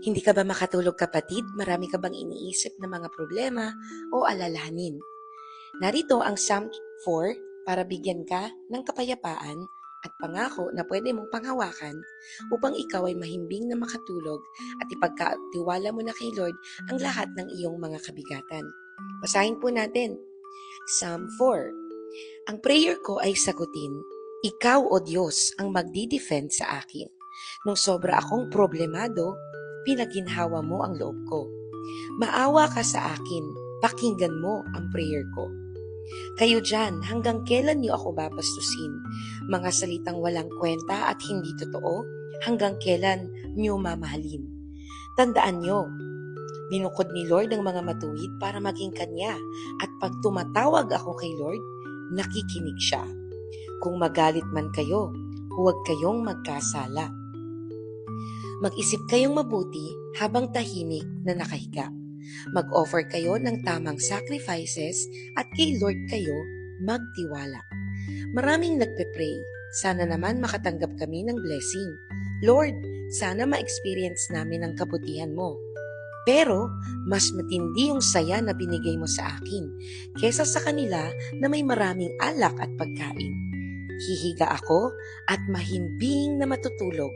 Hindi ka ba makatulog kapatid? Marami ka bang iniisip na mga problema o alalahanin? Narito ang Psalm 4 para bigyan ka ng kapayapaan at pangako na pwede mong panghawakan upang ikaw ay mahimbing na makatulog at ipagkatiwala mo na kay Lord ang lahat ng iyong mga kabigatan. Basahin po natin. Psalm 4. Ang prayer ko ay sagutin. Ikaw, O Diyos, ang magdi-defend sa akin. Nung sobra akong problemado, pinaginhawa mo ang loob ko. Maawa ka sa akin, pakinggan mo ang prayer ko. Kayo dyan, hanggang kailan niyo ako babastusin? Mga salitang walang kwenta at hindi totoo, hanggang kailan niyo mamahalin? Tandaan niyo, binukod ni Lord ang mga matuwid para maging Kanya, at pag tumatawag ako kay Lord, nakikinig siya. Kung magalit man kayo, huwag kayong magkasala. Mag-isip kayong mabuti habang tahimik na nakahiga. Mag-offer kayo ng tamang sacrifices at kay Lord kayo magtiwala. Maraming nagpe-pray. Sana naman makatanggap kami ng blessing. Lord, sana ma-experience namin ang kabutihan mo. Pero, mas matindi yung saya na binigay mo sa akin kesa sa kanila na may maraming alak at pagkain. Hihiga ako at mahimbing na matutulog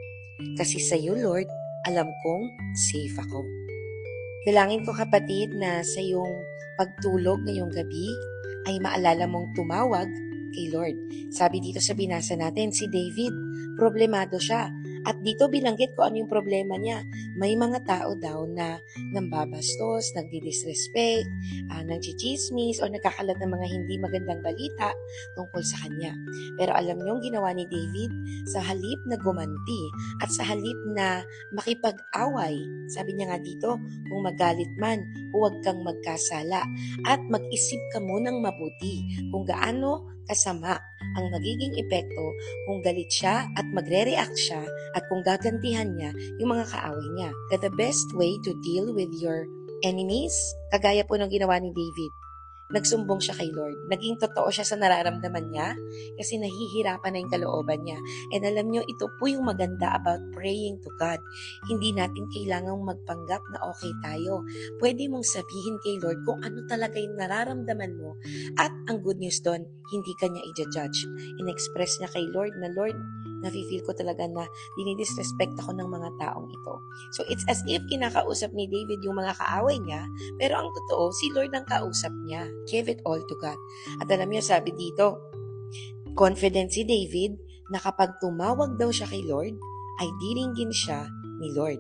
kasi sa iyo, Lord, alam kong safe ako. Dalangin ko kapatid na sa iyong pagtulog ngayong gabi ay maalala mong tumawag kay Lord. Sabi dito sa binasa natin, si David, problemado siya. At dito bilanggit ko ano yung problema niya. May mga tao daw na nambabastos, nagdi-disrespect, nagchichismis, o nagkakalat ng mga hindi magandang balita tungkol sa kanya. Pero alam niyo yung ginawa ni David, sa halip na gumanti at sa halip na makipag-away, sabi niya nga dito, kung magalit man, huwag kang magkasala at mag-isip ka munang mabuti kung gaano kasama ang magiging epekto kung galit siya at magre-react siya at kung gagantihan niya yung mga kaaway niya. The best way to deal with your enemies, kagaya po ng ginawa ni David, nagsumbong siya kay Lord. Naging totoo siya sa nararamdaman niya kasi nahihirapan na yung kalooban niya. And alam niyo, ito po yung maganda about praying to God. Hindi natin kailangang magpanggap na okay tayo. Pwede mong sabihin kay Lord kung ano talaga yung nararamdaman mo. At ang good news doon, hindi ka niya i-judge. In-express niya kay Lord na, Lord, nafe-feel ko talaga na dinidisrespect ako ng mga taong ito. So it's as if kinakausap ni David yung mga kaaway niya, pero ang totoo, si Lord ang kausap niya. Give it all to God. At alam niyo, sabi dito, confident si David na kapag tumawag daw siya kay Lord, ay diringgin siya ni Lord.